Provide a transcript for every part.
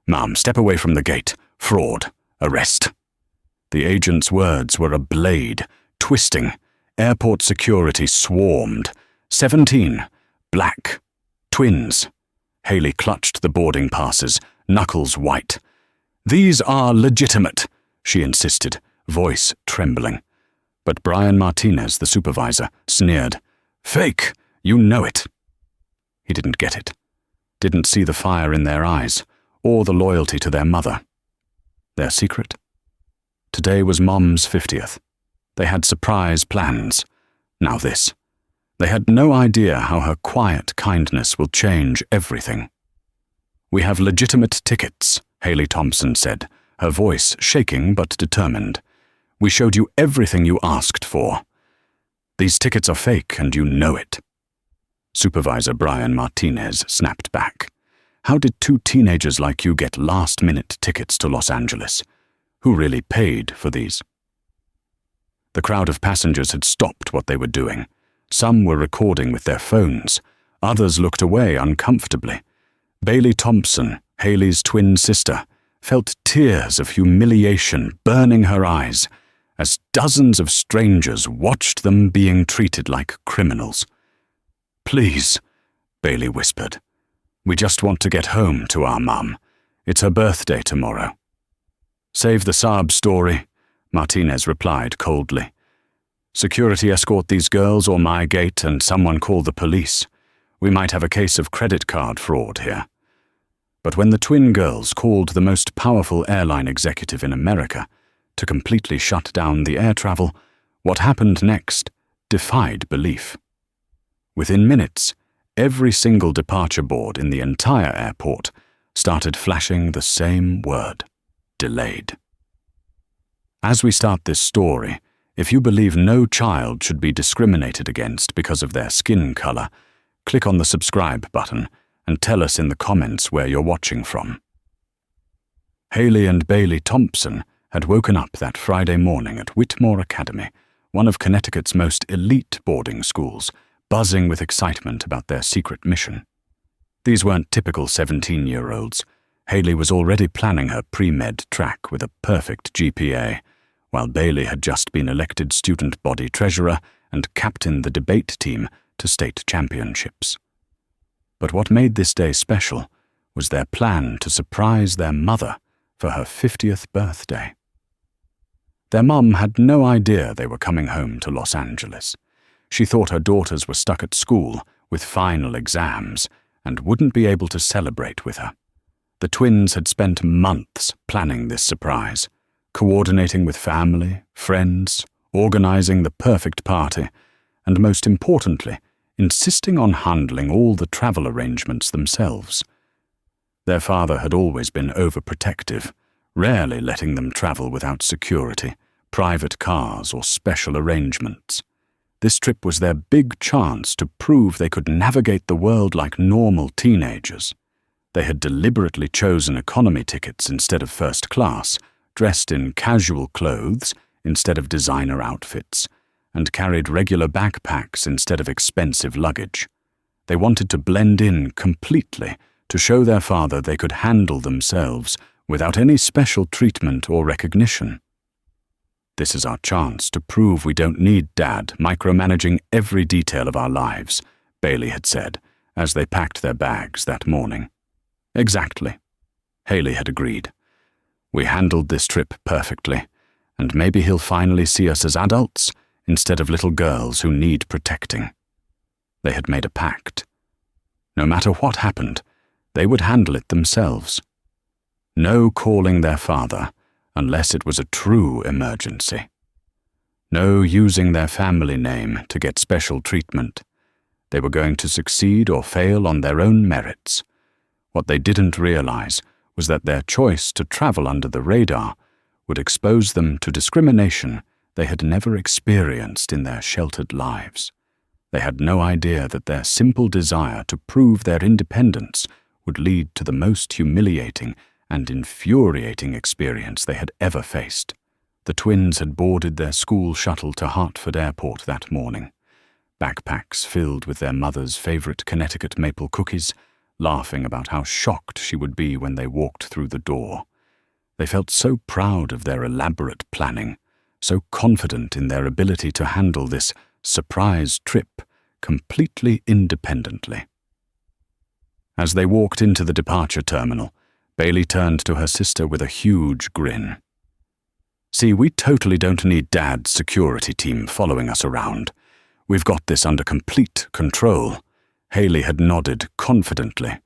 "Mom, step away from the gate. Fraud. Arrest." The agent's words were a blade, twisting. Airport security swarmed. 17. Black. Twins. Haley clutched the boarding passes, knuckles white. "These are legitimate," she insisted, voice trembling. But Brian Martinez, the supervisor, sneered. "Fake! You know it." He didn't get it. Didn't see the fire in their eyes, or the loyalty to their mother. Their secret? Today was Mom's 50th. They had surprise plans. Now this. They had no idea how her quiet kindness will change everything. "We have legitimate tickets," Haley Thompson said, her voice shaking but determined. "We showed you everything you asked for. These tickets are fake, and you know it." Supervisor Brian Martinez snapped back. "How did two teenagers like you get last-minute tickets to Los Angeles? Who really paid for these?" The crowd of passengers had stopped what they were doing. Some were recording with their phones. Others looked away uncomfortably. Bailey Thompson, Haley's twin sister, felt tears of humiliation burning her eyes as dozens of strangers watched them being treated like criminals. "Please," Bailey whispered. "We just want to get home to our mum. It's her birthday tomorrow." "Save the sob story," Martinez replied coldly. "Security escort these girls or my gate and someone call the police. We might have a case of credit card fraud here." But when the twin girls called the most powerful airline executive in America to completely shut down the air travel, what happened next defied belief. Within minutes, every single departure board in the entire airport started flashing the same word: delayed. As we start this story, if you believe no child should be discriminated against because of their skin color, click on the subscribe button and tell us in the comments where you're watching from. Haley and Bailey Thompson had woken up that Friday morning at Whitmore Academy, one of Connecticut's most elite boarding schools, buzzing with excitement about their secret mission. These weren't typical 17-year-olds. Haley was already planning her pre-med track with a perfect GPA, while Bailey had just been elected student body treasurer and captained the debate team to state championships. But what made this day special was their plan to surprise their mother for her 50th birthday. Their mom had no idea they were coming home to Los Angeles. She thought her daughters were stuck at school with final exams and wouldn't be able to celebrate with her. The twins had spent months planning this surprise, coordinating with family, friends, organizing the perfect party, and most importantly, insisting on handling all the travel arrangements themselves. Their father had always been overprotective, rarely letting them travel without security, private cars, or special arrangements. This trip was their big chance to prove they could navigate the world like normal teenagers. They had deliberately chosen economy tickets instead of first class, dressed in casual clothes instead of designer outfits, and carried regular backpacks instead of expensive luggage. They wanted to blend in completely to show their father they could handle themselves without any special treatment or recognition. "This is our chance to prove we don't need Dad micromanaging every detail of our lives," Bailey had said as they packed their bags that morning. "Exactly," Haley had agreed. "We handled this trip perfectly, and maybe he'll finally see us as adults instead of little girls who need protecting." They had made a pact. No matter what happened, they would handle it themselves. No calling their father unless it was a true emergency. No using their family name to get special treatment. They were going to succeed or fail on their own merits. What they didn't realize was that their choice to travel under the radar would expose them to discrimination they had never experienced in their sheltered lives. They had no idea that their simple desire to prove their independence would lead to the most humiliating and infuriating experience they had ever faced. The twins had boarded their school shuttle to Hartford Airport that morning. Backpacks filled with their mother's favorite Connecticut maple cookies, laughing about how shocked she would be when they walked through the door. They felt so proud of their elaborate planning, so confident in their ability to handle this surprise trip completely independently. As they walked into the departure terminal, Bailey turned to her sister with a huge grin. "See, we totally don't need Dad's security team following us around. We've got this under complete control." Haley had nodded confidently.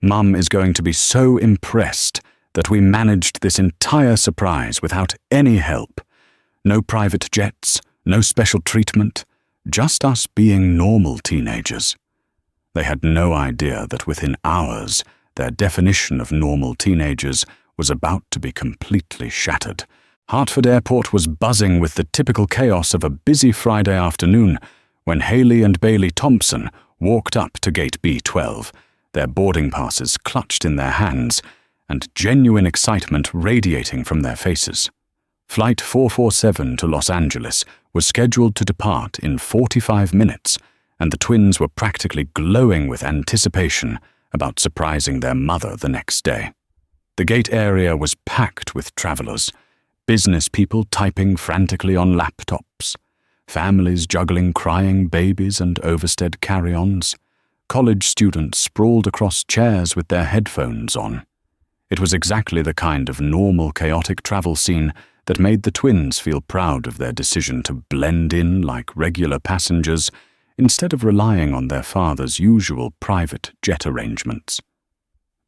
"Mum is going to be so impressed that we managed this entire surprise without any help. No private jets, no special treatment, just us being normal teenagers." They had no idea that within hours, their definition of normal teenagers was about to be completely shattered. Hartford Airport was buzzing with the typical chaos of a busy Friday afternoon when Haley and Bailey Thompson walked up to gate B12, their boarding passes clutched in their hands, and genuine excitement radiating from their faces. Flight 447 to Los Angeles was scheduled to depart in 45 minutes, and the twins were practically glowing with anticipation about surprising their mother the next day. The gate area was packed with travelers, business people typing frantically on laptops, families juggling crying babies and overstead carry-ons, college students sprawled across chairs with their headphones on. It was exactly the kind of normal chaotic travel scene that made the twins feel proud of their decision to blend in like regular passengers instead of relying on their father's usual private jet arrangements.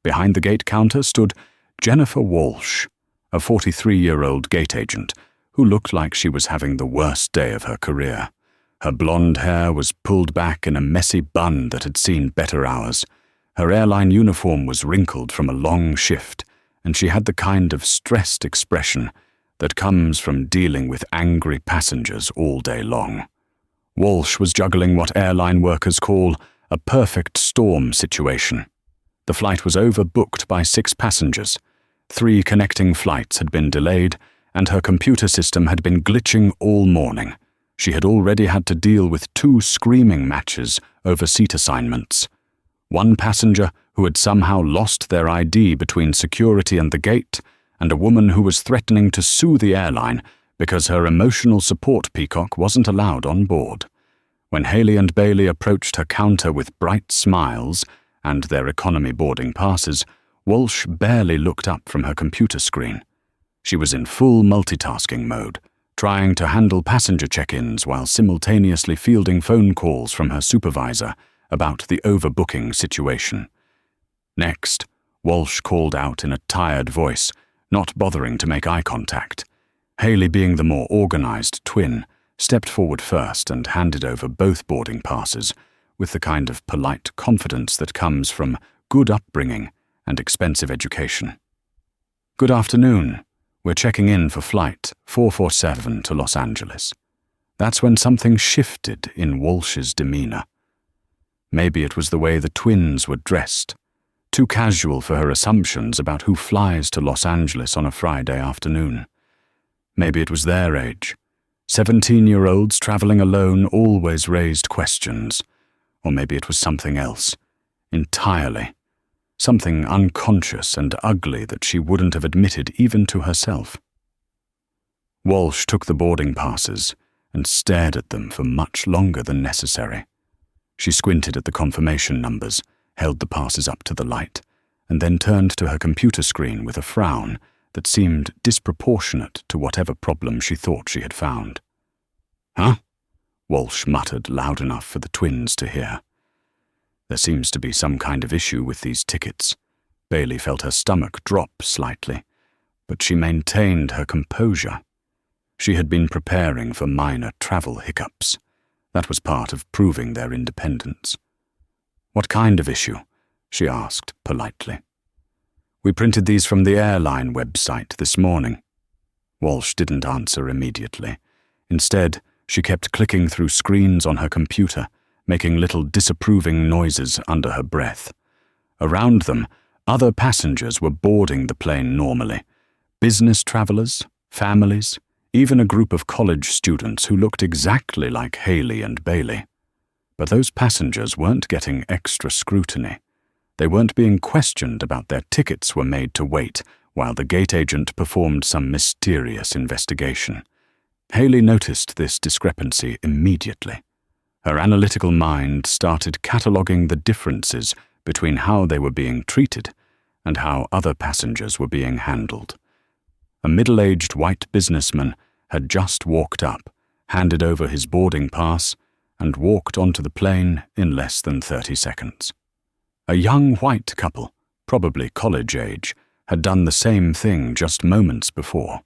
Behind the gate counter stood Jennifer Walsh, a 43-year-old gate agent who looked like she was having the worst day of her career. Her blonde hair was pulled back in a messy bun that had seen better hours. Her airline uniform was wrinkled from a long shift, and she had the kind of stressed expression that comes from dealing with angry passengers all day long. Walsh was juggling what airline workers call a perfect storm situation. The flight was overbooked by 6 passengers. 3 connecting flights had been delayed, and her computer system had been glitching all morning. She had already had to deal with 2 screaming matches over seat assignments. One passenger who had somehow lost their ID between security and the gate, and a woman who was threatening to sue the airline because her emotional support peacock wasn't allowed on board. When Haley and Bailey approached her counter with bright smiles and their economy boarding passes, Walsh barely looked up from her computer screen. She was in full multitasking mode, trying to handle passenger check-ins while simultaneously fielding phone calls from her supervisor about the overbooking situation. Next, Walsh called out in a tired voice, not bothering to make eye contact. Haley, being the more organized twin, stepped forward first and handed over both boarding passes with the kind of polite confidence that comes from good upbringing and expensive education. "Good afternoon. We're checking in for flight 447 to Los Angeles." That's when something shifted in Walsh's demeanor. Maybe it was the way the twins were dressed, too casual for her assumptions about who flies to Los Angeles on a Friday afternoon. Maybe it was their age. 17-year-olds traveling alone always raised questions. Or maybe it was something else, entirely. Something unconscious and ugly that she wouldn't have admitted even to herself. Walsh took the boarding passes and stared at them for much longer than necessary. She squinted at the confirmation numbers, held the passes up to the light, and then turned to her computer screen with a frown that seemed disproportionate to whatever problem she thought she had found. "Huh?" Walsh muttered loud enough for the twins to hear. "There seems to be some kind of issue with these tickets." Bailey felt her stomach drop slightly, but she maintained her composure. She had been preparing for minor travel hiccups. That was part of proving their independence. "What kind of issue?" she asked politely. "We printed these from the airline website this morning." Walsh didn't answer immediately. Instead, she kept clicking through screens on her computer, making little disapproving noises under her breath. Around them, other passengers were boarding the plane normally. Business travelers, families, even a group of college students who looked exactly like Haley and Bailey. But those passengers weren't getting extra scrutiny. They weren't being questioned about their tickets were made to wait while the gate agent performed some mysterious investigation. Haley noticed this discrepancy immediately. Her analytical mind started cataloguing the differences between how they were being treated and how other passengers were being handled. A middle-aged white businessman had just walked up, handed over his boarding pass, and walked onto the plane in less than 30 seconds. A young white couple, probably college age, had done the same thing just moments before.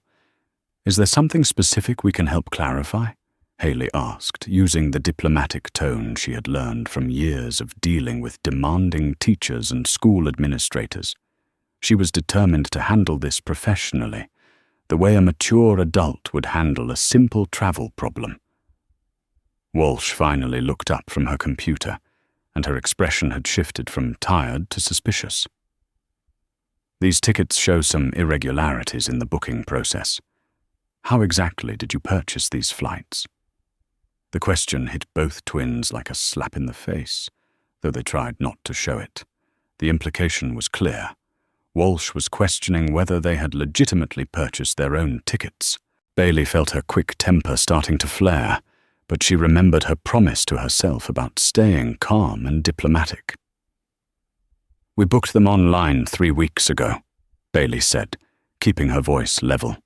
"Is there something specific we can help clarify?" Haley asked, using the diplomatic tone she had learned from years of dealing with demanding teachers and school administrators. She was determined to handle this professionally, the way a mature adult would handle a simple travel problem. Walsh finally looked up from her computer, and her expression had shifted from tired to suspicious. "These tickets show some irregularities in the booking process. How exactly did you purchase these flights?" The question hit both twins like a slap in the face, though they tried not to show it. The implication was clear. Walsh was questioning whether they had legitimately purchased their own tickets. Bailey felt her quick temper starting to flare, but she remembered her promise to herself about staying calm and diplomatic. "We booked them online 3 weeks ago," Bailey said, keeping her voice level.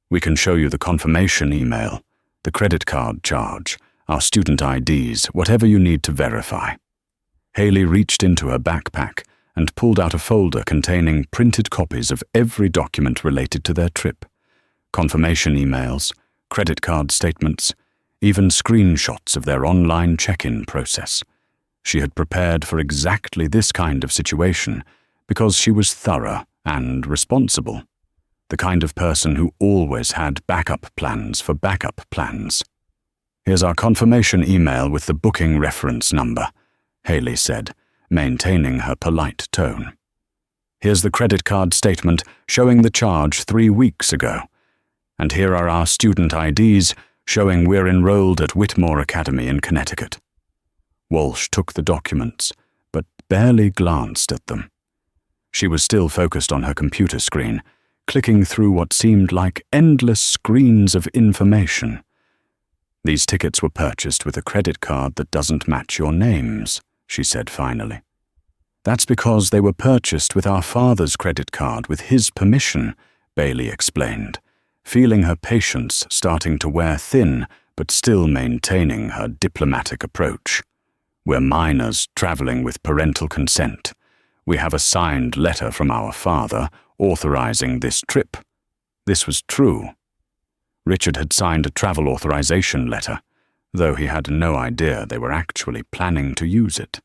"We can show you the confirmation email, the credit card charge, our student IDs, whatever you need to verify." Haley reached into her backpack and pulled out a folder containing printed copies of every document related to their trip. Confirmation emails, credit card statements, even screenshots of their online check-in process. She had prepared for exactly this kind of situation because she was thorough and responsible, the kind of person who always had backup plans for backup plans. "Here's our confirmation email with the booking reference number," Haley said, maintaining her polite tone. "Here's the credit card statement showing the charge 3 weeks ago. And here are our student IDs showing we're enrolled at Whitmore Academy in Connecticut." Walsh took the documents, but barely glanced at them. She was still focused on her computer screen, clicking through what seemed like endless screens of information. "These tickets were purchased with a credit card that doesn't match your names," she said finally. "That's because they were purchased with our father's credit card with his permission," Bailey explained, feeling her patience starting to wear thin but still maintaining her diplomatic approach. "We're minors traveling with parental consent. We have a signed letter from our father authorizing this trip." This was true. Richard had signed a travel authorization letter, though he had no idea they were actually planning to use it.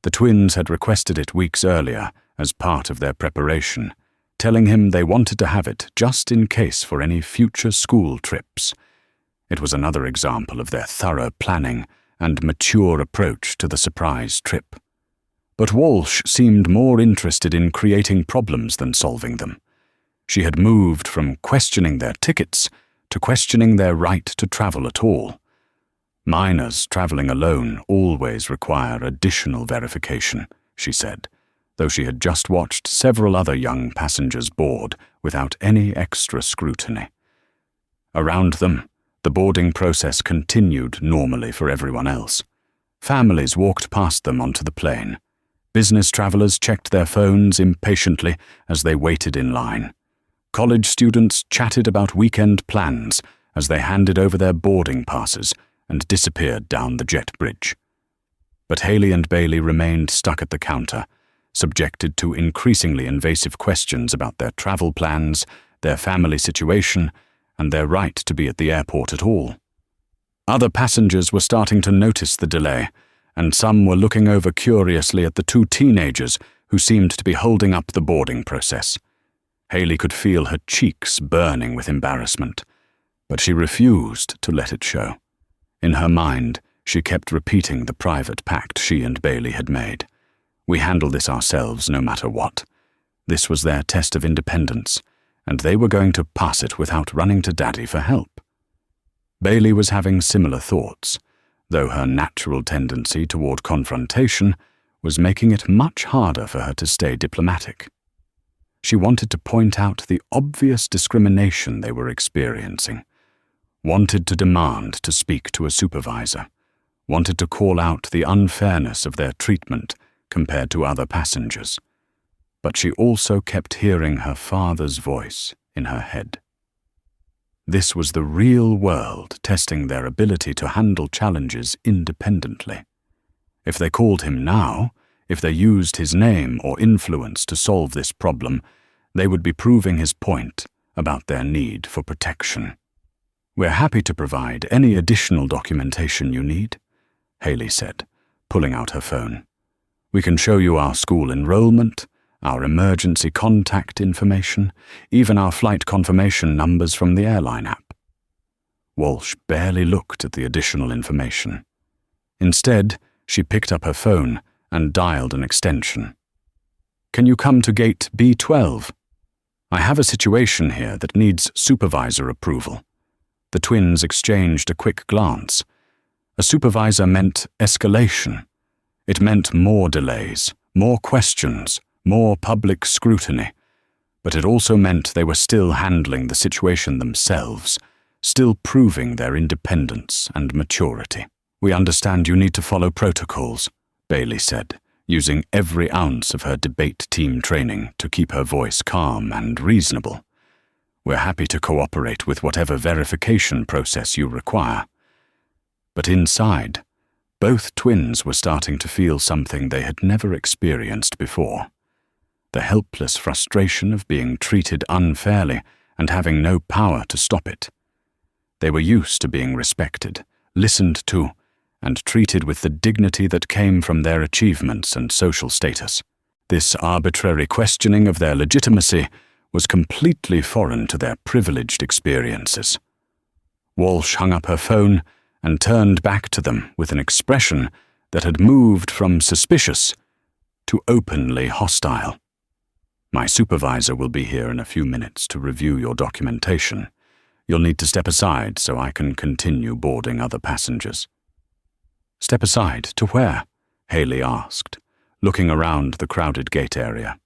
The twins had requested it weeks earlier as part of their preparation, telling him they wanted to have it just in case for any future school trips. It was another example of their thorough planning and mature approach to the surprise trip. But Walsh seemed more interested in creating problems than solving them. She had moved from questioning their tickets to questioning their right to travel at all. "Minors traveling alone always require additional verification," she said, though she had just watched several other young passengers board without any extra scrutiny. Around them, the boarding process continued normally for everyone else. Families walked past them onto the plane. Business travelers checked their phones impatiently as they waited in line. College students chatted about weekend plans as they handed over their boarding passes and disappeared down the jet bridge. But Haley and Bailey remained stuck at the counter, subjected to increasingly invasive questions about their travel plans, their family situation, and their right to be at the airport at all. Other passengers were starting to notice the delay, and some were looking over curiously at the 2 teenagers who seemed to be holding up the boarding process. Haley could feel her cheeks burning with embarrassment, but she refused to let it show. In her mind, she kept repeating the private pact she and Bailey had made. "We handle this ourselves no matter what." This was their test of independence, and they were going to pass it without running to Daddy for help. Bailey was having similar thoughts, though her natural tendency toward confrontation was making it much harder for her to stay diplomatic. She wanted to point out the obvious discrimination they were experiencing, wanted to demand to speak to a supervisor, wanted to call out the unfairness of their treatment compared to other passengers. But she also kept hearing her father's voice in her head. This was the real world testing their ability to handle challenges independently. If they called him now, if they used his name or influence to solve this problem, they would be proving his point about their need for protection. "We're happy to provide any additional documentation you need," Haley said, pulling out her phone. "We can show you our school enrollment, our emergency contact information, even our flight confirmation numbers from the airline app." Walsh barely looked at the additional information. Instead, she picked up her phone and dialed an extension. "Can you come to gate B12? I have a situation here that needs supervisor approval." The twins exchanged a quick glance. A supervisor meant escalation. It meant more delays, more questions, more public scrutiny. But it also meant they were still handling the situation themselves, still proving their independence and maturity. "We understand you need to follow protocols," Bailey said, using every ounce of her debate team training to keep her voice calm and reasonable. "We're happy to cooperate with whatever verification process you require." But inside, both twins were starting to feel something they had never experienced before. The helpless frustration of being treated unfairly and having no power to stop it. They were used to being respected, listened to, and treated with the dignity that came from their achievements and social status. This arbitrary questioning of their legitimacy was completely foreign to their privileged experiences. Walsh hung up her phone and turned back to them with an expression that had moved from suspicious to openly hostile. "My supervisor will be here in a few minutes to review your documentation. You'll need to step aside so I can continue boarding other passengers." "Step aside to where?" Haley asked, looking around the crowded gate area.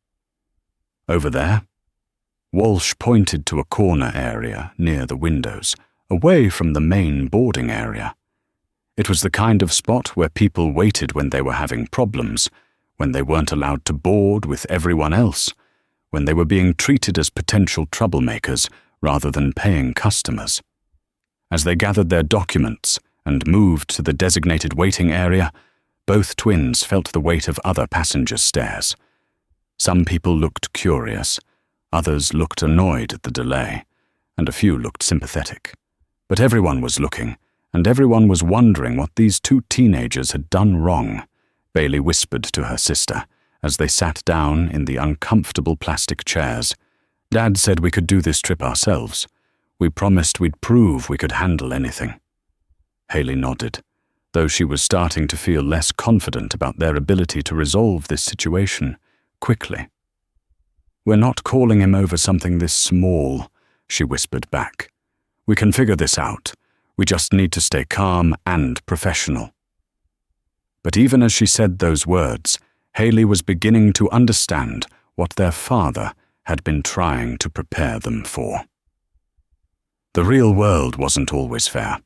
"Over there." Walsh pointed to a corner area near the windows, away from the main boarding area. It was the kind of spot where people waited when they were having problems, when they weren't allowed to board with everyone else, when they were being treated as potential troublemakers rather than paying customers. As they gathered their documents and moved to the designated waiting area, both twins felt the weight of other passengers' stares. Some people looked curious, others looked annoyed at the delay, and a few looked sympathetic. But everyone was looking, and everyone was wondering what these two teenagers had done wrong, Bailey whispered to her sister as they sat down in the uncomfortable plastic chairs. "Dad said we could do this trip ourselves. We promised we'd prove we could handle anything." Haley nodded, though she was starting to feel less confident about their ability to resolve this situation quickly. "We're not calling him over something this small," she whispered back. "We can figure this out. We just need to stay calm and professional." But even as she said those words, Haley was beginning to understand what their father had been trying to prepare them for. The real world wasn't always fair.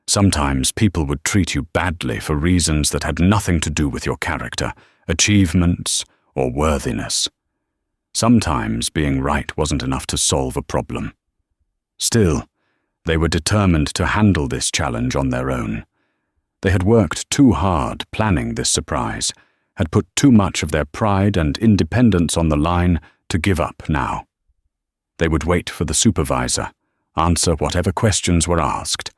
Sometimes people would treat you badly for reasons that had nothing to do with your character, achievements, or worthiness. Sometimes being right wasn't enough to solve a problem. Still, they were determined to handle this challenge on their own. They had worked too hard planning this surprise, had put too much of their pride and independence on the line to give up now. They would wait for the supervisor, answer whatever questions were asked,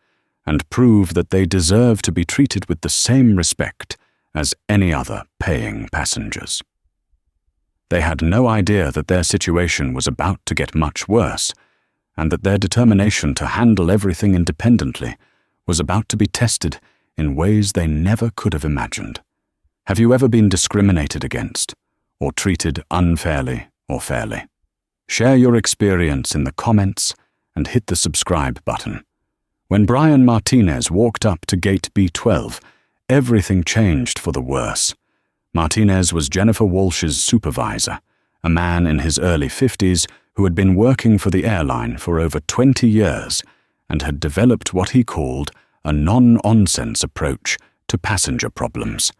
and prove that they deserve to be treated with the same respect as any other paying passengers. They had no idea that their situation was about to get much worse, and that their determination to handle everything independently was about to be tested in ways they never could have imagined. Have you ever been discriminated against, or treated unfairly or fairly? Share your experience in the comments and hit the subscribe button. When Brian Martinez walked up to gate B12, everything changed for the worse. Martinez was Jennifer Walsh's supervisor, a man in his early 50s who had been working for the airline for over 20 years and had developed what he called a non-nonsense approach to passenger problems.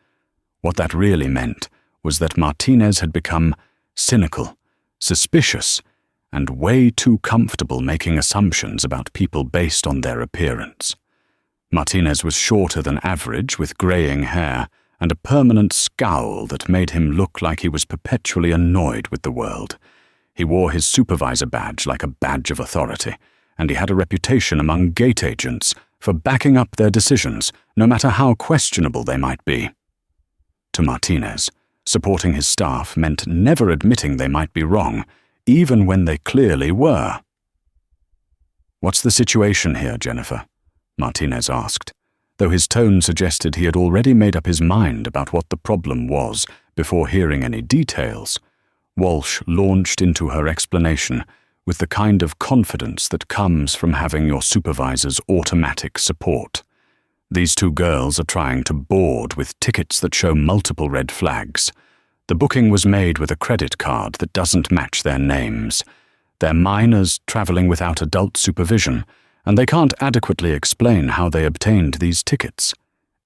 What that really meant was that Martinez had become cynical, suspicious, and way too comfortable making assumptions about people based on their appearance. Martinez was shorter than average, with greying hair and a permanent scowl that made him look like he was perpetually annoyed with the world. He wore his supervisor badge like a badge of authority, and he had a reputation among gate agents for backing up their decisions, no matter how questionable they might be. To Martinez, supporting his staff meant never admitting they might be wrong, even when they clearly were. "What's the situation here, Jennifer?" Martinez asked, though his tone suggested he had already made up his mind about what the problem was before hearing any details. Walsh launched into her explanation with the kind of confidence that comes from having your supervisor's automatic support. "These two girls are trying to board with tickets that show multiple red flags. The booking was made with a credit card that doesn't match their names. They're minors traveling without adult supervision, and they can't adequately explain how they obtained these tickets."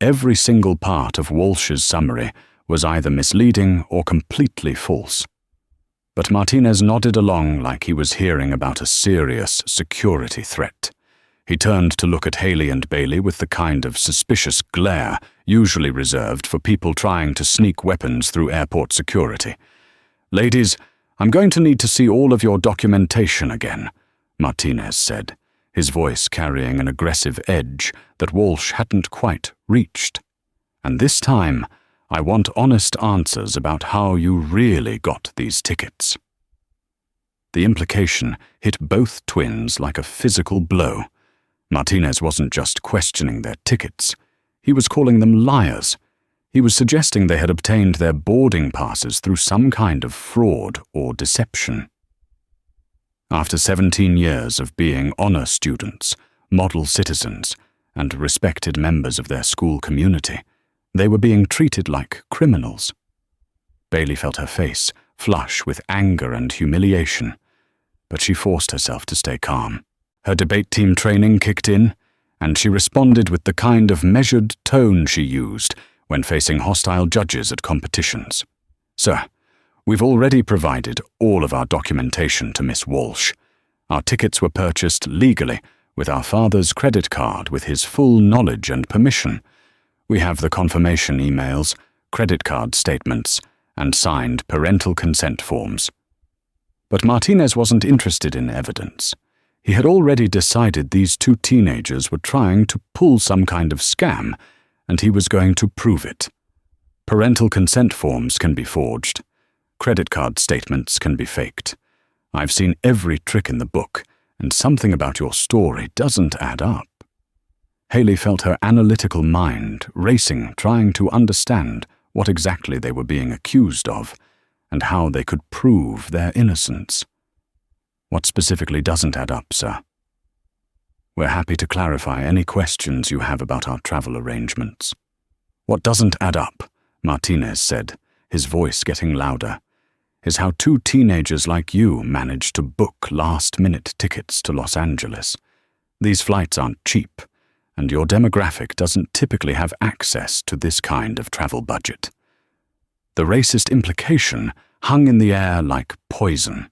Every single part of Walsh's summary was either misleading or completely false. But Martinez nodded along like he was hearing about a serious security threat. He turned to look at Haley and Bailey with the kind of suspicious glare usually reserved for people trying to sneak weapons through airport security. "Ladies, I'm going to need to see all of your documentation again," Martinez said, his voice carrying an aggressive edge that Walsh hadn't quite reached. "And this time, I want honest answers about how you really got these tickets." The implication hit both twins like a physical blow. Martinez wasn't just questioning their tickets. He was calling them liars. He was suggesting they had obtained their boarding passes through some kind of fraud or deception. After 17 years of being honor students, model citizens, and respected members of their school community, they were being treated like criminals. Bailey felt her face flush with anger and humiliation, but she forced herself to stay calm. Her debate team training kicked in, and she responded with the kind of measured tone she used when facing hostile judges at competitions. "Sir, we've already provided all of our documentation to Miss Walsh. Our tickets were purchased legally with our father's credit card with his full knowledge and permission. We have the confirmation emails, credit card statements, and signed parental consent forms." But Martinez wasn't interested in evidence. He had already decided these two teenagers were trying to pull some kind of scam, and he was going to prove it. Parental consent forms can be forged. Credit card statements can be faked. I've seen every trick in the book, and something about your story doesn't add up. Haley felt her analytical mind racing, trying to understand what exactly they were being accused of, and how they could prove their innocence. "What specifically doesn't add up, sir?" "We're happy to clarify any questions you have about our travel arrangements." "What doesn't add up," Martinez said, his voice getting louder, "is how two teenagers like you managed to book last-minute tickets to Los Angeles. These flights aren't cheap, and your demographic doesn't typically have access to this kind of travel budget." The racist implication hung in the air like poison.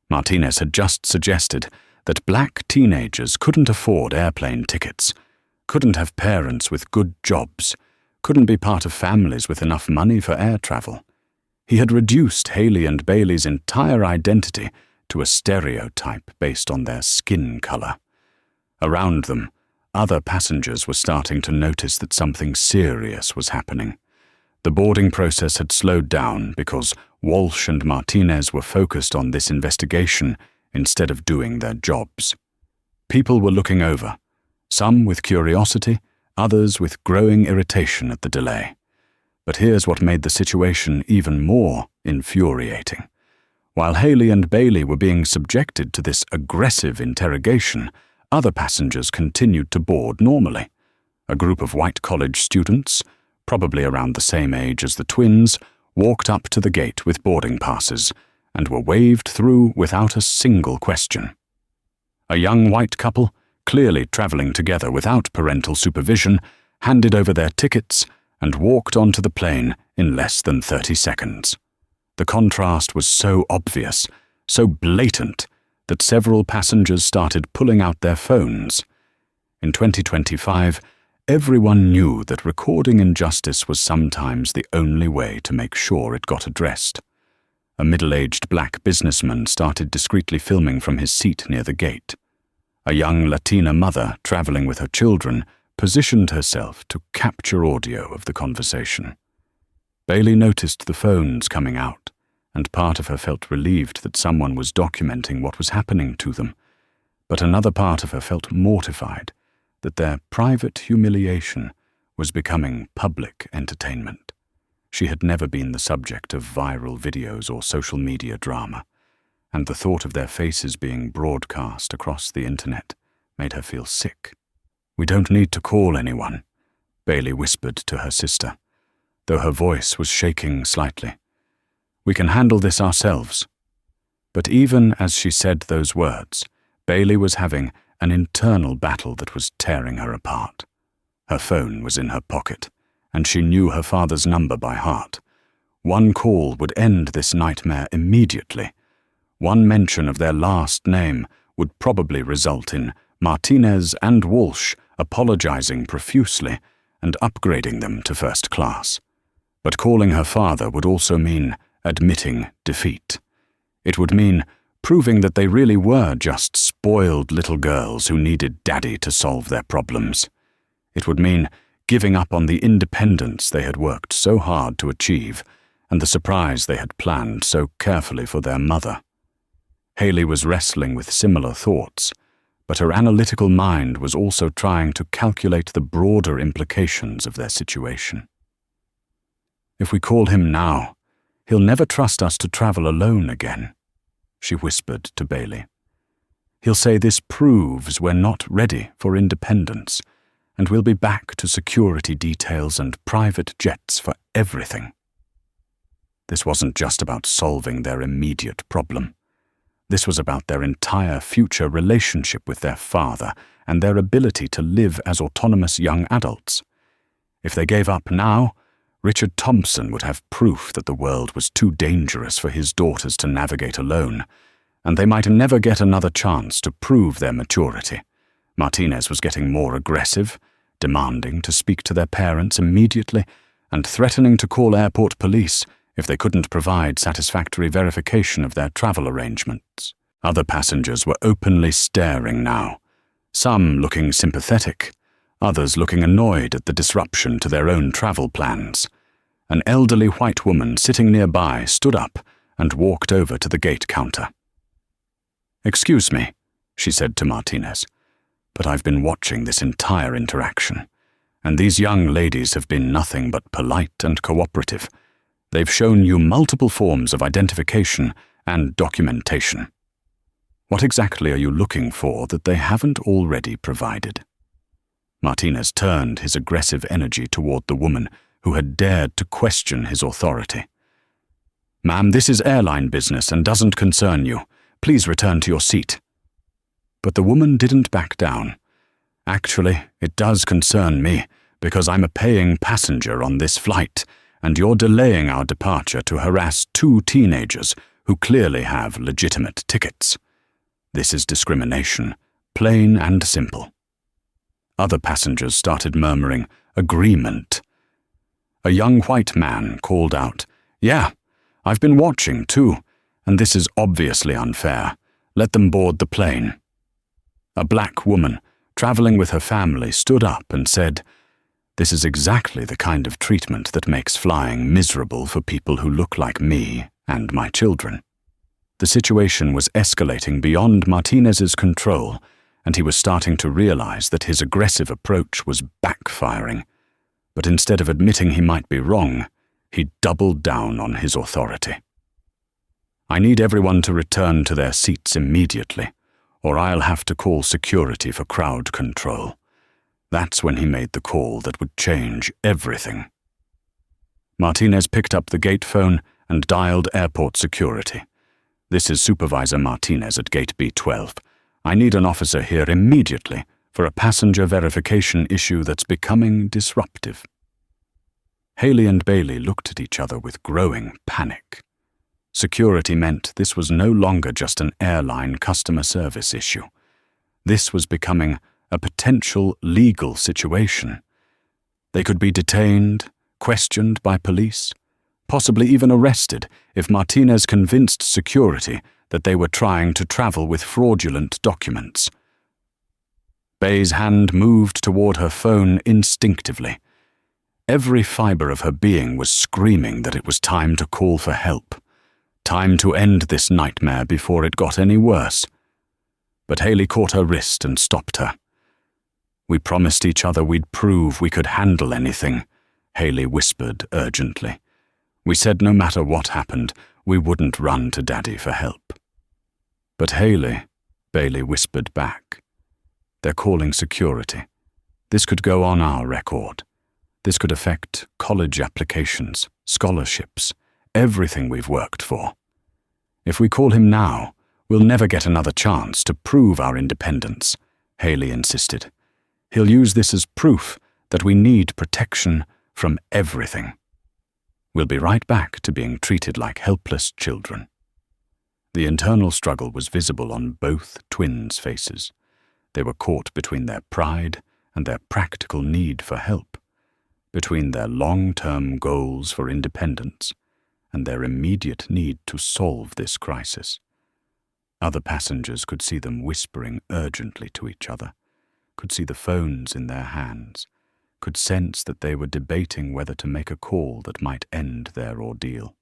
Martinez had just suggested that black teenagers couldn't afford airplane tickets, couldn't have parents with good jobs, couldn't be part of families with enough money for air travel. He had reduced Haley and Bailey's entire identity to a stereotype based on their skin color. Around them, other passengers were starting to notice that something serious was happening. The boarding process had slowed down because Walsh and Martinez were focused on this investigation instead of doing their jobs. People were looking over, some with curiosity, others with growing irritation at the delay. But here's what made the situation even more infuriating. While Haley and Bailey were being subjected to this aggressive interrogation, other passengers continued to board normally. A group of white college students, probably around the same age as the twins, walked up to the gate with boarding passes and were waved through without a single question. A young white couple, clearly traveling together without parental supervision, handed over their tickets and walked onto the plane in less than 30 seconds. The contrast was so obvious, so blatant, that several passengers started pulling out their phones. In 2025, everyone knew that recording injustice was sometimes the only way to make sure it got addressed. A middle-aged black businessman started discreetly filming from his seat near the gate. A young Latina mother traveling with her children positioned herself to capture audio of the conversation. Bailey noticed the phones coming out, and part of her felt relieved that someone was documenting what was happening to them, but another part of her felt mortified that their private humiliation was becoming public entertainment. She had never been the subject of viral videos or social media drama, and the thought of their faces being broadcast across the internet made her feel sick. "We don't need to call anyone," Bailey whispered to her sister, though her voice was shaking slightly. "We can handle this ourselves." But even as she said those words, Bailey was having an internal battle that was tearing her apart. Her phone was in her pocket, and she knew her father's number by heart. One call would end this nightmare immediately. One mention of their last name would probably result in Martinez and Walsh apologizing profusely and upgrading them to first class. But calling her father would also mean admitting defeat. It would mean proving that they really were just spoiled little girls who needed daddy to solve their problems. It would mean giving up on the independence they had worked so hard to achieve and the surprise they had planned so carefully for their mother. Haley was wrestling with similar thoughts, but her analytical mind was also trying to calculate the broader implications of their situation. "If we call him now, he'll never trust us to travel alone again," she whispered to Bailey. "He'll say this proves we're not ready for independence, and we'll be back to security details and private jets for everything." This wasn't just about solving their immediate problem. This was about their entire future relationship with their father and their ability to live as autonomous young adults. If they gave up now, Richard Thompson would have proof that the world was too dangerous for his daughters to navigate alone, and they might never get another chance to prove their maturity. Martinez was getting more aggressive, demanding to speak to their parents immediately, and threatening to call airport police if they couldn't provide satisfactory verification of their travel arrangements. Other passengers were openly staring now, some looking sympathetic, others looking annoyed at the disruption to their own travel plans. An elderly white woman sitting nearby stood up and walked over to the gate counter. "Excuse me," she said to Martinez, "but I've been watching this entire interaction, and these young ladies have been nothing but polite and cooperative. They've shown you multiple forms of identification and documentation. What exactly are you looking for that they haven't already provided?" Martinez turned his aggressive energy toward the woman who had dared to question his authority. "Ma'am, this is airline business and doesn't concern you. Please return to your seat." But the woman didn't back down. "Actually, it does concern me, because I'm a paying passenger on this flight, and you're delaying our departure to harass 2 teenagers who clearly have legitimate tickets. This is discrimination, plain and simple." Other passengers started murmuring, "Agreement." A young white man called out, "Yeah, I've been watching too, and this is obviously unfair. Let them board the plane." A black woman, traveling with her family, stood up and said, "This is exactly the kind of treatment that makes flying miserable for people who look like me and my children." The situation was escalating beyond Martinez's control, and he was starting to realize that his aggressive approach was backfiring. But instead of admitting he might be wrong, he doubled down on his authority. "I need everyone to return to their seats immediately, or I'll have to call security for crowd control." That's when he made the call that would change everything. Martinez picked up the gate phone and dialed airport security. "This is Supervisor Martinez at Gate B12. I need an officer here immediately for a passenger verification issue that's becoming disruptive." Haley and Bailey looked at each other with growing panic. Security meant this was no longer just an airline customer service issue. This was becoming a potential legal situation. They could be detained, questioned by police, possibly even arrested if Martinez convinced security that they were trying to travel with fraudulent documents. Bay's hand moved toward her phone instinctively. Every fiber of her being was screaming that it was time to call for help, time to end this nightmare before it got any worse. But Haley caught her wrist and stopped her. "We promised each other we'd prove we could handle anything," Haley whispered urgently. "We said no matter what happened, we wouldn't run to Daddy for help." "But Haley," Bailey whispered back, "they're calling security. This could go on our record. This could affect college applications, scholarships, everything we've worked for. If we call him now, we'll never get another chance to prove our independence," Haley insisted. "He'll use this as proof that we need protection from everything. We'll be right back to being treated like helpless children." The internal struggle was visible on both twins' faces. They were caught between their pride and their practical need for help, between their long-term goals for independence and their immediate need to solve this crisis. Other passengers could see them whispering urgently to each other, could see the phones in their hands, could sense that they were debating whether to make a call that might end their ordeal.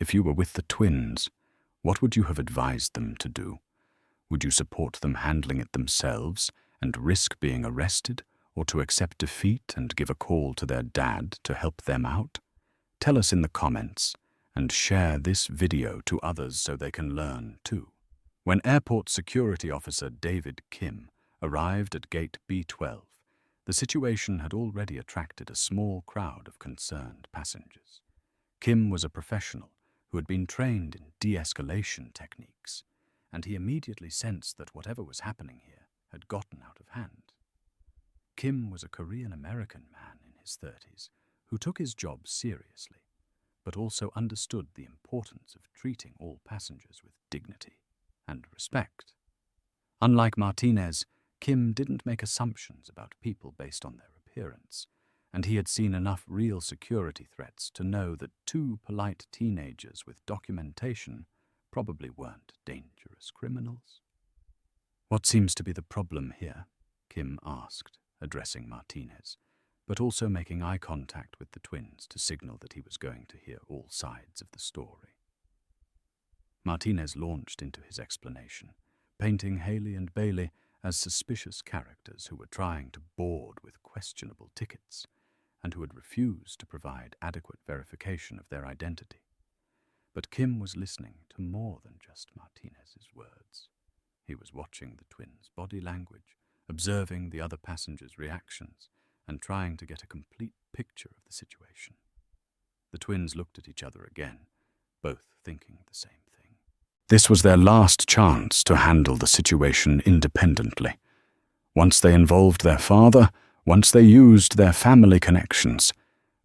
If you were with the twins, what would you have advised them to do? Would you support them handling it themselves and risk being arrested, or to accept defeat and give a call to their dad to help them out? Tell us in the comments and share this video to others so they can learn too. When Airport Security Officer David Kim arrived at Gate B12, the situation had already attracted a small crowd of concerned passengers. Kim was a professional who had been trained in de-escalation techniques, and he immediately sensed that whatever was happening here had gotten out of hand. Kim was a Korean-American man in his 30s who took his job seriously, but also understood the importance of treating all passengers with dignity and respect. Unlike Martinez, Kim didn't make assumptions about people based on their appearance, and he had seen enough real security threats to know that two polite teenagers with documentation probably weren't dangerous criminals. "What seems to be the problem here?" Kim asked, addressing Martinez, but also making eye contact with the twins to signal that he was going to hear all sides of the story. Martinez launched into his explanation, painting Haley and Bailey as suspicious characters who were trying to board with questionable tickets and who had refused to provide adequate verification of their identity. But Kim was listening to more than just Martinez's words. He was watching the twins' body language, observing the other passengers' reactions, and trying to get a complete picture of the situation. The twins looked at each other again, both thinking the same thing. This was their last chance to handle the situation independently. Once they involved their father, once they used their family connections,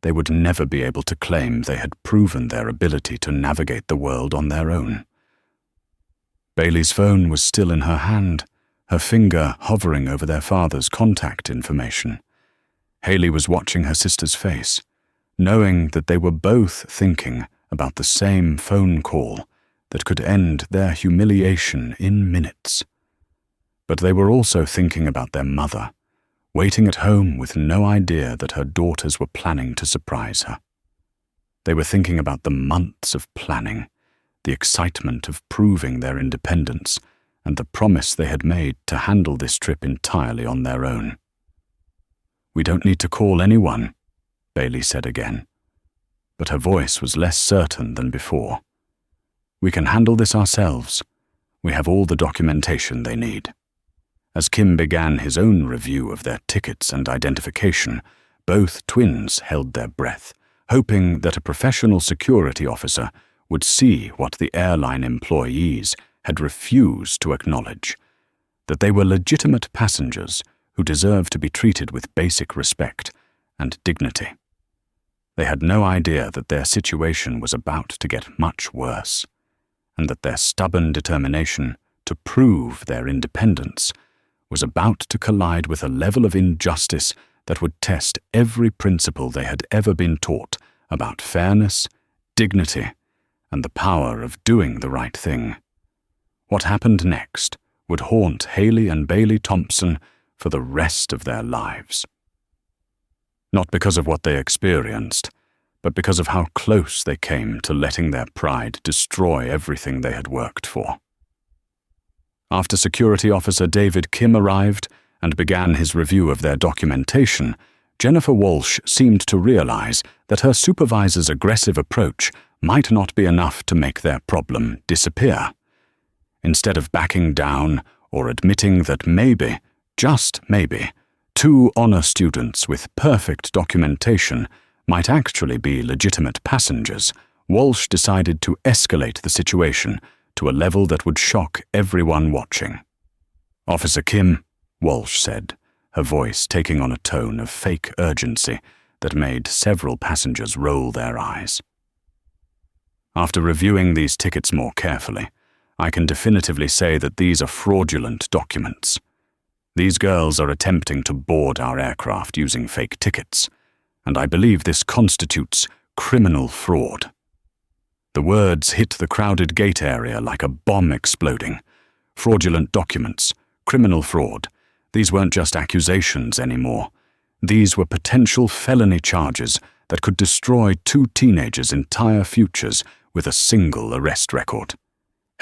they would never be able to claim they had proven their ability to navigate the world on their own. Bailey's phone was still in her hand, her finger hovering over their father's contact information. Haley was watching her sister's face, knowing that they were both thinking about the same phone call that could end their humiliation in minutes. But they were also thinking about their mother, waiting at home with no idea that her daughters were planning to surprise her. They were thinking about the months of planning, the excitement of proving their independence, and the promise they had made to handle this trip entirely on their own. "We don't need to call anyone," Bailey said again, but her voice was less certain than before. "We can handle this ourselves. We have all the documentation they need." As Kim began his own review of their tickets and identification, both twins held their breath, hoping that a professional security officer would see what the airline employees had refused to acknowledge, that they were legitimate passengers who deserved to be treated with basic respect and dignity. They had no idea that their situation was about to get much worse, and that their stubborn determination to prove their independence was about to collide with a level of injustice that would test every principle they had ever been taught about fairness, dignity, and the power of doing the right thing. What happened next would haunt Haley and Bailey Thompson for the rest of their lives. Not because of what they experienced, but because of how close they came to letting their pride destroy everything they had worked for. After Security Officer David Kim arrived and began his review of their documentation, Jennifer Walsh seemed to realize that her supervisor's aggressive approach might not be enough to make their problem disappear. Instead of backing down or admitting that maybe, just maybe, 2 honor students with perfect documentation might actually be legitimate passengers, Walsh decided to escalate the situation to a level that would shock everyone watching. "Officer Kim," Walsh said, her voice taking on a tone of fake urgency that made several passengers roll their eyes. "After reviewing these tickets more carefully, I can definitively say that these are fraudulent documents. These girls are attempting to board our aircraft using fake tickets, and I believe this constitutes criminal fraud." The words hit the crowded gate area like a bomb exploding. Fraudulent documents, criminal fraud. These weren't just accusations anymore. These were potential felony charges that could destroy 2 teenagers' entire futures with a single arrest record.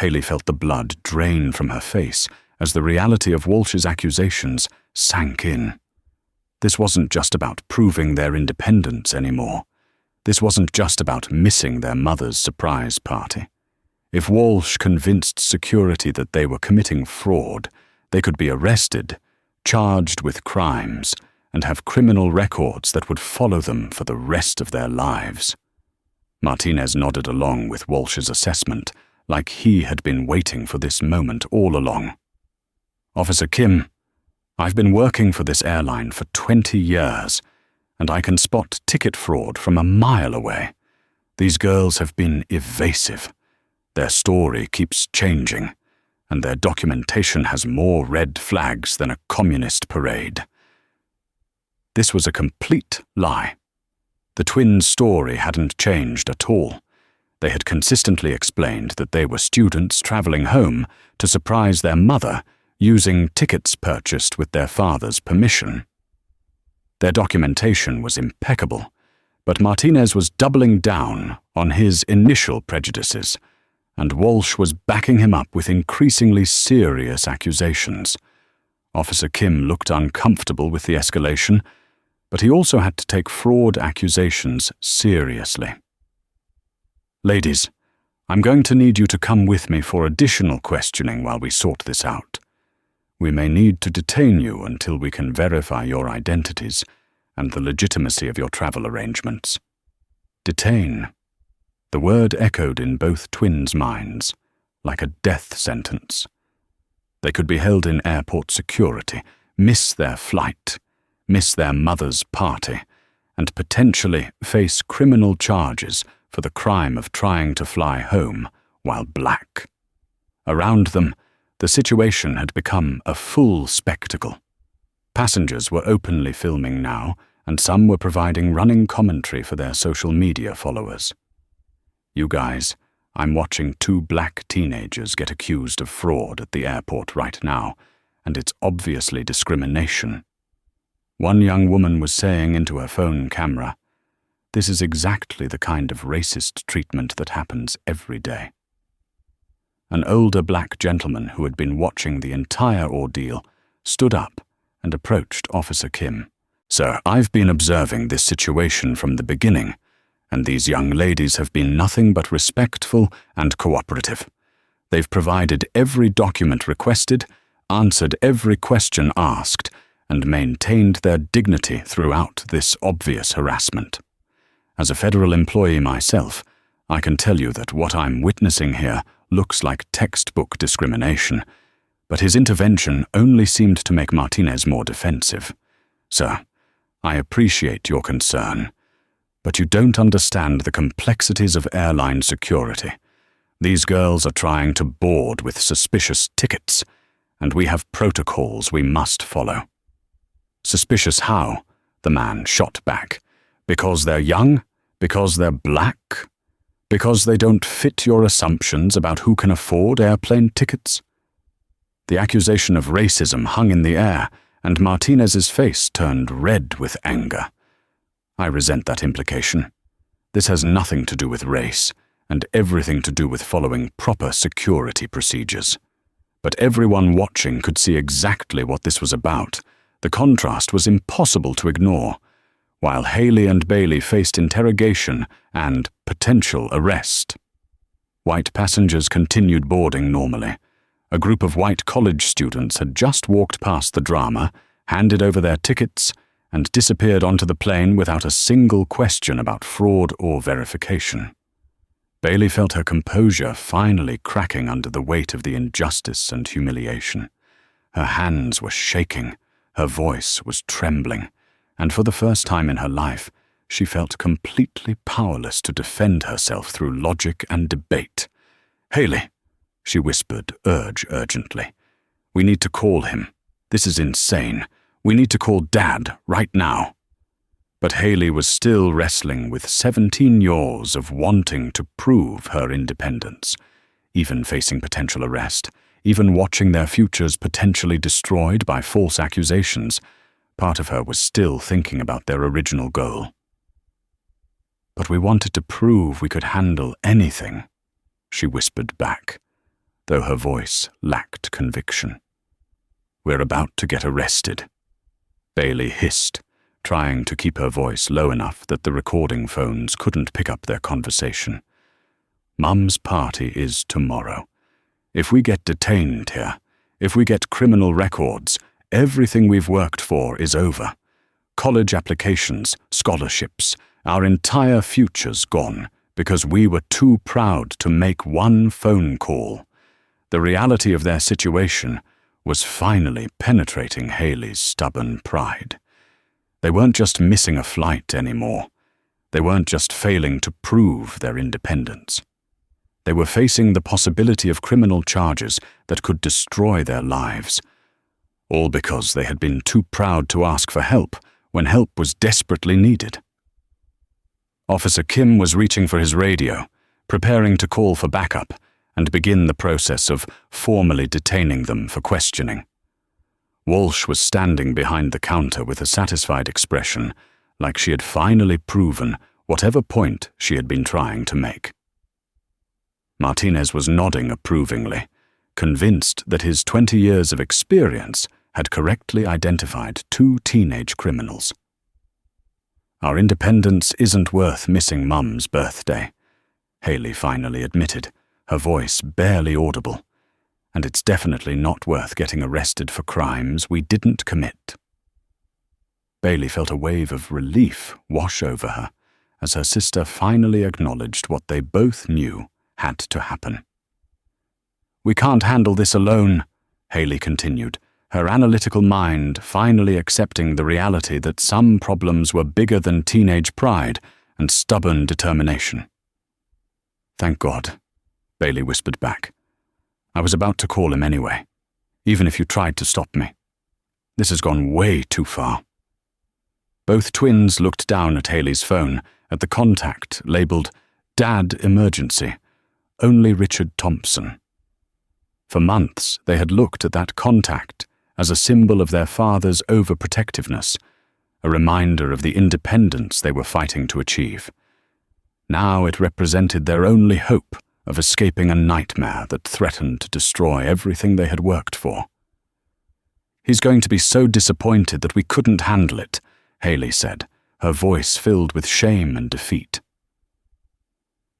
Haley felt the blood drain from her face as the reality of Walsh's accusations sank in. This wasn't just about proving their independence anymore. This wasn't just about missing their mother's surprise party. If Walsh convinced security that they were committing fraud, they could be arrested, charged with crimes, and have criminal records that would follow them for the rest of their lives. Martinez nodded along with Walsh's assessment, like he had been waiting for this moment all along. "Officer Kim, I've been working for this airline for 20 years, and I can spot ticket fraud from a mile away. These girls have been evasive. Their story keeps changing, and their documentation has more red flags than a communist parade." This was a complete lie. The twins' story hadn't changed at all. They had consistently explained that they were students traveling home to surprise their mother using tickets purchased with their father's permission. Their documentation was impeccable, but Martinez was doubling down on his initial prejudices, and Walsh was backing him up with increasingly serious accusations. Officer Kim looked uncomfortable with the escalation, but he also had to take fraud accusations seriously. "Ladies, I'm going to need you to come with me for additional questioning while we sort this out. We may need to detain you until we can verify your identities and the legitimacy of your travel arrangements." Detain. The word echoed in both twins' minds, like a death sentence. They could be held in airport security, miss their flight, miss their mother's party, and potentially face criminal charges for the crime of trying to fly home while black. Around them, the situation had become a full spectacle. Passengers were openly filming now, and some were providing running commentary for their social media followers. "You guys, I'm watching 2 black teenagers get accused of fraud at the airport right now, and it's obviously discrimination." One young woman was saying into her phone camera, "This is exactly the kind of racist treatment that happens every day." An older black gentleman who had been watching the entire ordeal stood up and approached Officer Kim. "Sir, I've been observing this situation from the beginning, and these young ladies have been nothing but respectful and cooperative. They've provided every document requested, answered every question asked, and maintained their dignity throughout this obvious harassment. As a federal employee myself, I can tell you that what I'm witnessing here looks like textbook discrimination, but his intervention only seemed to make Martinez more defensive. Sir, I appreciate your concern, but you don't understand the complexities of airline security. These girls are trying to board with suspicious tickets, and we have protocols we must follow. Suspicious how? The man shot back. Because they're young? Because they're black? Because they don't fit your assumptions about who can afford airplane tickets? The accusation of racism hung in the air, and Martinez's face turned red with anger. I resent that implication. This has nothing to do with race, and everything to do with following proper security procedures. But everyone watching could see exactly what this was about. The contrast was impossible to ignore. While Haley and Bailey faced interrogation and potential arrest, white passengers continued boarding normally. A group of white college students had just walked past the drama, handed over their tickets, and disappeared onto the plane without a single question about fraud or verification. Bailey felt her composure finally cracking under the weight of the injustice and humiliation. Her hands were shaking, her voice was trembling, and for the first time in her life, she felt completely powerless to defend herself through logic and debate. "Haley," she whispered, urgently. "We need to call him. This is insane. We need to call Dad right now." But Haley was still wrestling with 17 years of wanting to prove her independence, even facing potential arrest, even watching their futures potentially destroyed by false accusations. Part of her was still thinking about their original goal. "But we wanted to prove we could handle anything," she whispered back, though her voice lacked conviction. "We're about to get arrested," Bailey hissed, trying to keep her voice low enough that the recording phones couldn't pick up their conversation. "Mum's party is tomorrow. If we get detained here, if we get criminal records, everything we've worked for is over. College applications, scholarships, our entire future's gone because we were too proud to make one phone call." The reality of their situation was finally penetrating Haley's stubborn pride. They weren't just missing a flight anymore. They weren't just failing to prove their independence. They were facing the possibility of criminal charges that could destroy their lives, all because they had been too proud to ask for help when help was desperately needed. Officer Kim was reaching for his radio, preparing to call for backup and begin the process of formally detaining them for questioning. Walsh was standing behind the counter with a satisfied expression, like she had finally proven whatever point she had been trying to make. Martinez was nodding approvingly, convinced that his 20 years of experience had correctly identified 2 teenage criminals. "Our independence isn't worth missing Mum's birthday," Haley finally admitted, her voice barely audible. "And it's definitely not worth getting arrested for crimes we didn't commit." Bailey felt a wave of relief wash over her as her sister finally acknowledged what they both knew had to happen. "We can't handle this alone," Haley continued, her analytical mind finally accepting the reality that some problems were bigger than teenage pride and stubborn determination. "Thank God," Bailey whispered back. "I was about to call him anyway, even if you tried to stop me. This has gone way too far." Both twins looked down at Haley's phone, at the contact labeled "Dad Emergency, only Richard Thompson." For months, they had looked at that contact as a symbol of their father's overprotectiveness, a reminder of the independence they were fighting to achieve. Now it represented their only hope of escaping a nightmare that threatened to destroy everything they had worked for. "He's going to be so disappointed that we couldn't handle it," Haley said, her voice filled with shame and defeat.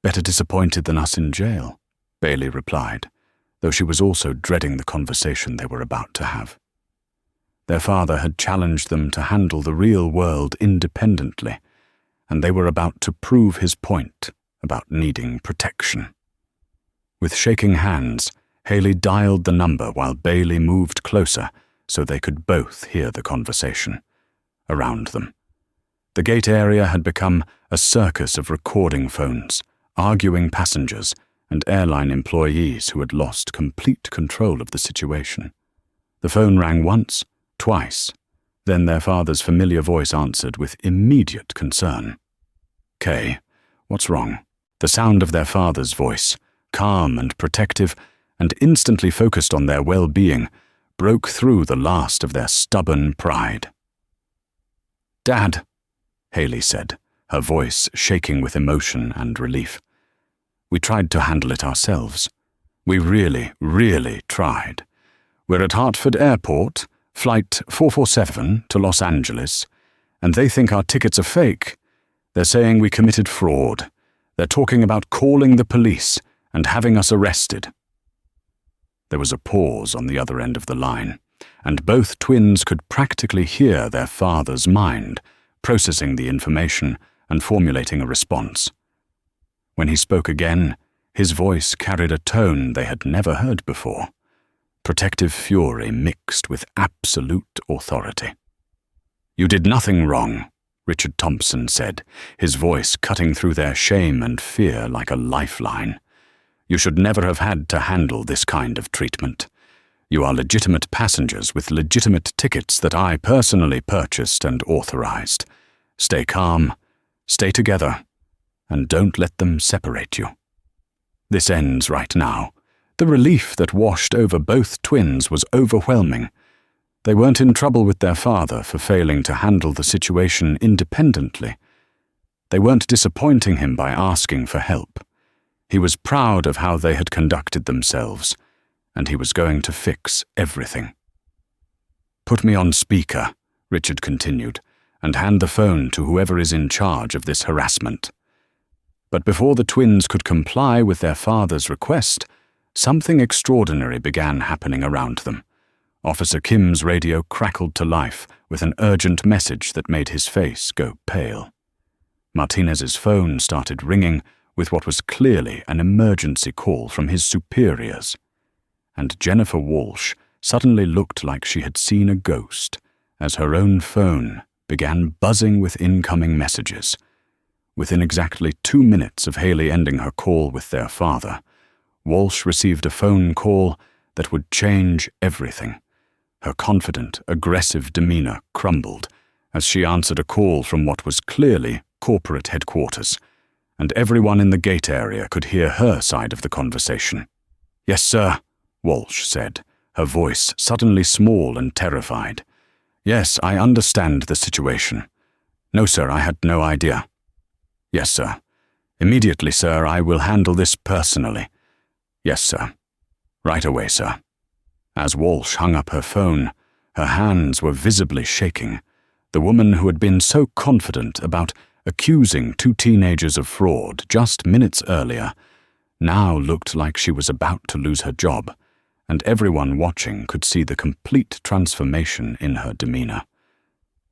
"Better disappointed than us in jail," Bailey replied, though she was also dreading the conversation they were about to have. Their father had challenged them to handle the real world independently, and they were about to prove his point about needing protection. With shaking hands, Haley dialed the number while Bailey moved closer so they could both hear the conversation around them. The gate area had become a circus of recording phones, arguing passengers, and airline employees who had lost complete control of the situation. The phone rang once, twice. Then their father's familiar voice answered with immediate concern. "Kay, what's wrong?" The sound of their father's voice, calm and protective, and instantly focused on their well-being, broke through the last of their stubborn pride. "Dad," Haley said, her voice shaking with emotion and relief. "We tried to handle it ourselves. We really, really tried. We're at Hartford Airport, flight 447 to Los Angeles, and they think our tickets are fake. They're saying we committed fraud. They're talking about calling the police and having us arrested." There was a pause on the other end of the line, and both twins could practically hear their father's mind, processing the information and formulating a response. When he spoke again, his voice carried a tone they had never heard before, protective fury mixed with absolute authority. "You did nothing wrong," Richard Thompson said, his voice cutting through their shame and fear like a lifeline. "You should never have had to handle this kind of treatment. You are legitimate passengers with legitimate tickets that I personally purchased and authorized. Stay calm, stay together, and don't let them separate you. This ends right now." The relief that washed over both twins was overwhelming. They weren't in trouble with their father for failing to handle the situation independently. They weren't disappointing him by asking for help. He was proud of how they had conducted themselves, and he was going to fix everything. "Put me on speaker," Richard continued, "and hand the phone to whoever is in charge of this harassment." But before the twins could comply with their father's request, something extraordinary began happening around them. Officer Kim's radio crackled to life with an urgent message that made his face go pale. Martinez's phone started ringing with what was clearly an emergency call from his superiors. And Jennifer Walsh suddenly looked like she had seen a ghost as her own phone began buzzing with incoming messages. Within exactly 2 minutes of Haley ending her call with their father, Walsh received a phone call that would change everything. Her confident, aggressive demeanor crumbled as she answered a call from what was clearly corporate headquarters, and everyone in the gate area could hear her side of the conversation. "Yes, sir," Walsh said, her voice suddenly small and terrified. "Yes, I understand the situation. No, sir, I had no idea." "Yes, sir. Immediately, sir, I will handle this personally." "Yes, sir. Right away, sir." As Walsh hung up her phone, her hands were visibly shaking. The woman who had been so confident about accusing 2 teenagers of fraud just minutes earlier now looked like she was about to lose her job, and everyone watching could see the complete transformation in her demeanor.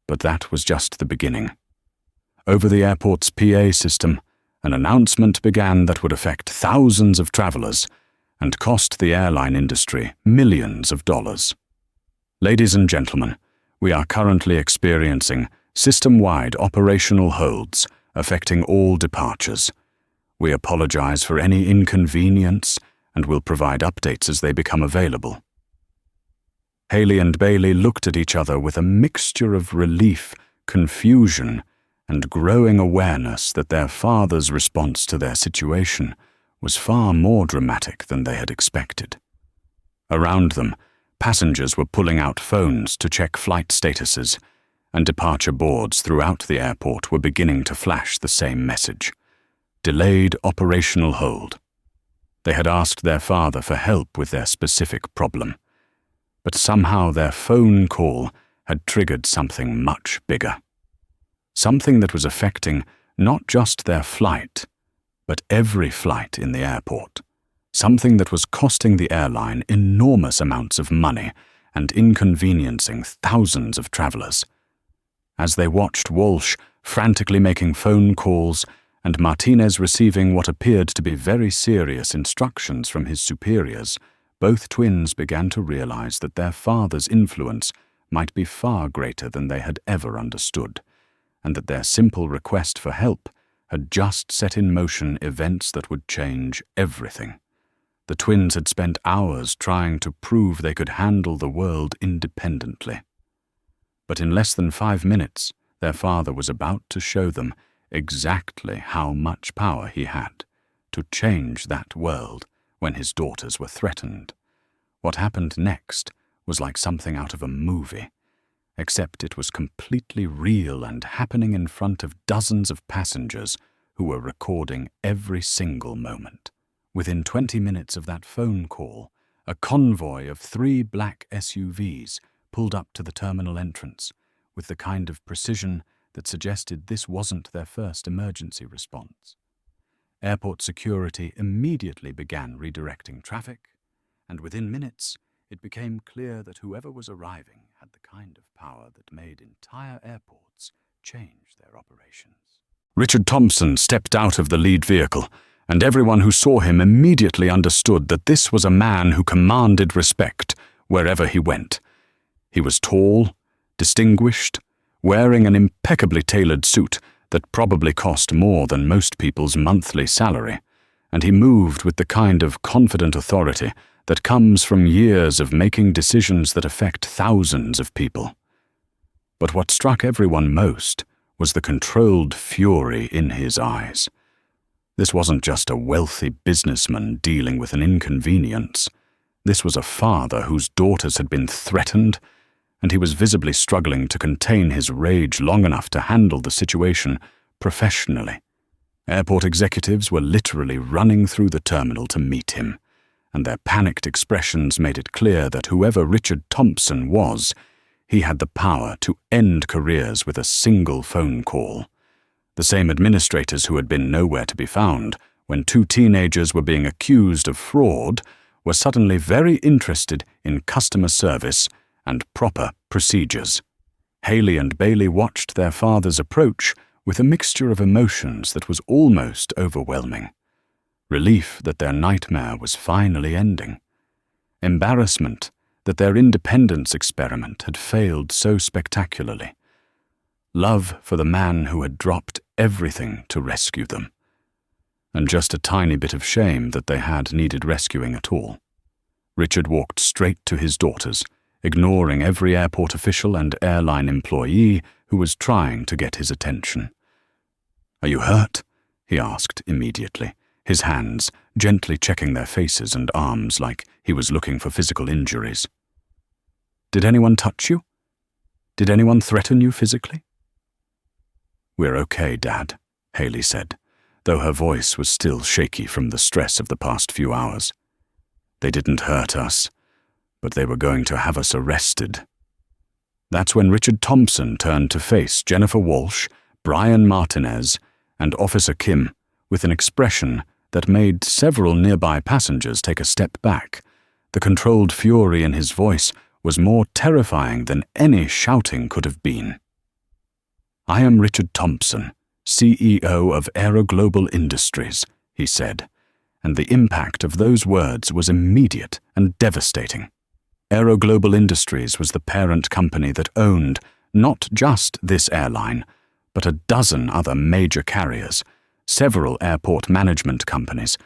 But that was just the beginning. Over the airport's PA system, an announcement began that would affect thousands of travelers and cost the airline industry millions of dollars. "Ladies and gentlemen, we are currently experiencing system-wide operational holds affecting all departures. We apologize for any inconvenience and will provide updates as they become available." Haley and Bailey looked at each other with a mixture of relief, confusion, and growing awareness that their father's response to their situation was far more dramatic than they had expected. Around them, passengers were pulling out phones to check flight statuses, and departure boards throughout the airport were beginning to flash the same message: delayed operational hold. They had asked their father for help with their specific problem, but somehow their phone call had triggered something much bigger. Something that was affecting not just their flight, but every flight in the airport. Something that was costing the airline enormous amounts of money and inconveniencing thousands of travelers. As they watched Walsh frantically making phone calls, and Martinez receiving what appeared to be very serious instructions from his superiors, both twins began to realize that their father's influence might be far greater than they had ever understood, and that their simple request for help had just set in motion events that would change everything. The twins had spent hours trying to prove they could handle the world independently. But in less than 5 minutes, their father was about to show them exactly how much power he had to change that world when his daughters were threatened. What happened next was like something out of a movie, except it was completely real and happening in front of dozens of passengers who were recording every single moment. Within 20 minutes of that phone call, a convoy of 3 black SUVs pulled up to the terminal entrance with the kind of precision that suggested this wasn't their first emergency response. Airport security immediately began redirecting traffic, and within minutes, it became clear that whoever was arriving had the kind of power that made entire airports change their operations. Richard Thompson stepped out of the lead vehicle, and everyone who saw him immediately understood that this was a man who commanded respect wherever he went. He was tall, distinguished, wearing an impeccably tailored suit that probably cost more than most people's monthly salary, and he moved with the kind of confident authority that comes from years of making decisions that affect thousands of people. But what struck everyone most was the controlled fury in his eyes. This wasn't just a wealthy businessman dealing with an inconvenience. This was a father whose daughters had been threatened, and he was visibly struggling to contain his rage long enough to handle the situation professionally. Airport executives were literally running through the terminal to meet him, and their panicked expressions made it clear that whoever Richard Thompson was, he had the power to end careers with a single phone call. The same administrators who had been nowhere to be found when 2 teenagers were being accused of fraud were suddenly very interested in customer service and proper procedures. Haley and Bailey watched their father's approach with a mixture of emotions that was almost overwhelming. Relief that their nightmare was finally ending. Embarrassment that their independence experiment had failed so spectacularly. Love for the man who had dropped everything to rescue them. And just a tiny bit of shame that they had needed rescuing at all. Richard walked straight to his daughters, ignoring every airport official and airline employee who was trying to get his attention. "Are you hurt?" he asked immediately, his hands gently checking their faces and arms like he was looking for physical injuries. "Did anyone touch you? Did anyone threaten you physically?" "We're okay, Dad," Haley said, though her voice was still shaky from the stress of the past few hours. "They didn't hurt us, but they were going to have us arrested." That's when Richard Thompson turned to face Jennifer Walsh, Brian Martinez, and Officer Kim with an expression that made several nearby passengers take a step back. The controlled fury in his voice was more terrifying than any shouting could have been. "I am Richard Thompson, CEO of AIza Industries," he said, and the impact of those words was immediate and devastating. AIza Industries was the parent company that owned not just this airline, but a dozen other major carriers, several airport management companies,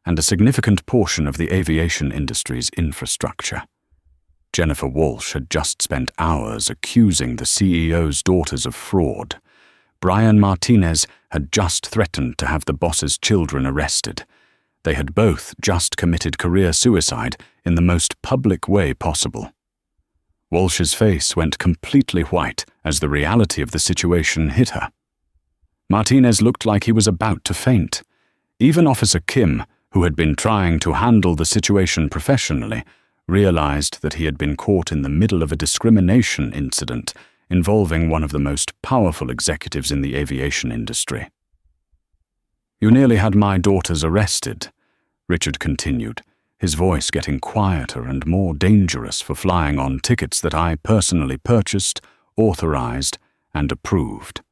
and a significant portion of the aviation industry's infrastructure. Jennifer Walsh had just spent hours accusing the CEO's daughters of fraud. Brian Martinez had just threatened to have the boss's children arrested. They had both just committed career suicide in the most public way possible. Walsh's face went completely white as the reality of the situation hit her. Martinez looked like he was about to faint. Even Officer Kim, who had been trying to handle the situation professionally, realized that he had been caught in the middle of a discrimination incident involving one of the most powerful executives in the aviation industry. "You nearly had my daughters arrested," Richard continued, his voice getting quieter and more dangerous for flying on tickets that I personally purchased, authorized, and approved.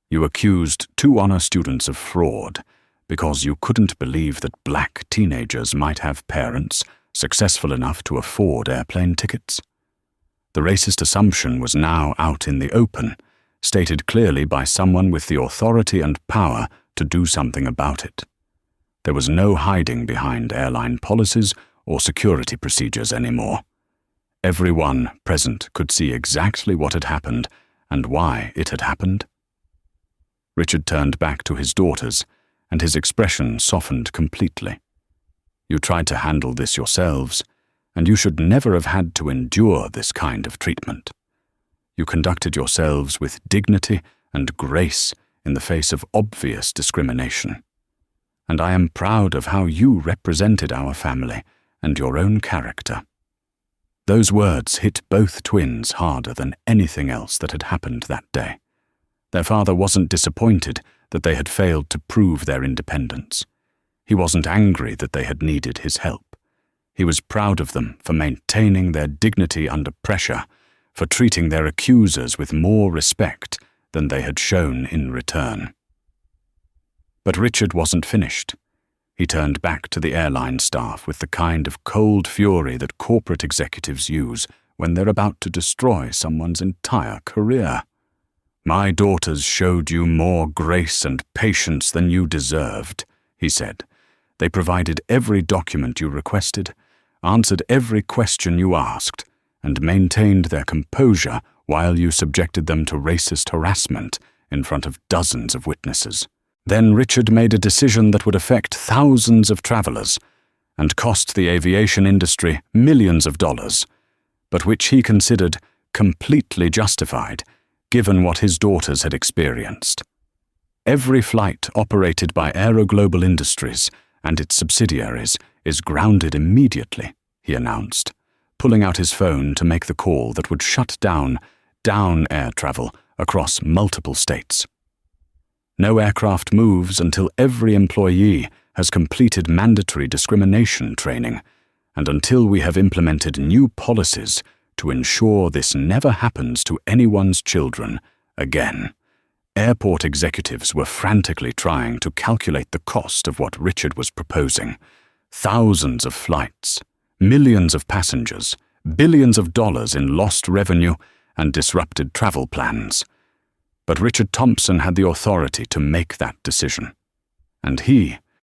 You accused 2 honor students of fraud because you couldn't believe that black teenagers might have parents successful enough to afford airplane tickets. The racist assumption was now out in the open, stated clearly by someone with the authority and power to do something about it. There was no hiding behind airline policies or security procedures anymore. Everyone present could see exactly what had happened and why it had happened. Richard turned back to his daughters, and his expression softened completely. You tried to handle this yourselves, and you should never have had to endure this kind of treatment. You conducted yourselves with dignity and grace in the face of obvious discrimination. And I am proud of how you represented our family and your own character. Those words hit both twins harder than anything else that had happened that day. Their father wasn't disappointed that they had failed to prove their independence. He wasn't angry that they had needed his help. He was proud of them for maintaining their dignity under pressure, for treating their accusers with more respect than they had shown in return. But Richard wasn't finished. He turned back to the airline staff with the kind of cold fury that corporate executives use when they're about to destroy someone's entire career. My daughters showed you more grace and patience than you deserved, he said. They provided every document you requested, answered every question you asked, and maintained their composure while you subjected them to racist harassment in front of dozens of witnesses. Then Richard made a decision that would affect thousands of travelers and cost the aviation industry millions of dollars, but which he considered completely justified given what his daughters had experienced. Every flight operated by Aeroglobal Industries and its subsidiaries is grounded immediately, he announced, pulling out his phone to make the call that would shut down air travel across multiple states. No aircraft moves until every employee has completed mandatory discrimination training, and until we have implemented new policies to ensure this never happens to anyone's children again. Airport executives were frantically trying to calculate the cost of what Richard was proposing. Thousands of flights, millions of passengers, billions of dollars in lost revenue and disrupted travel plans. But Richard Thompson had the authority to make that decision. And he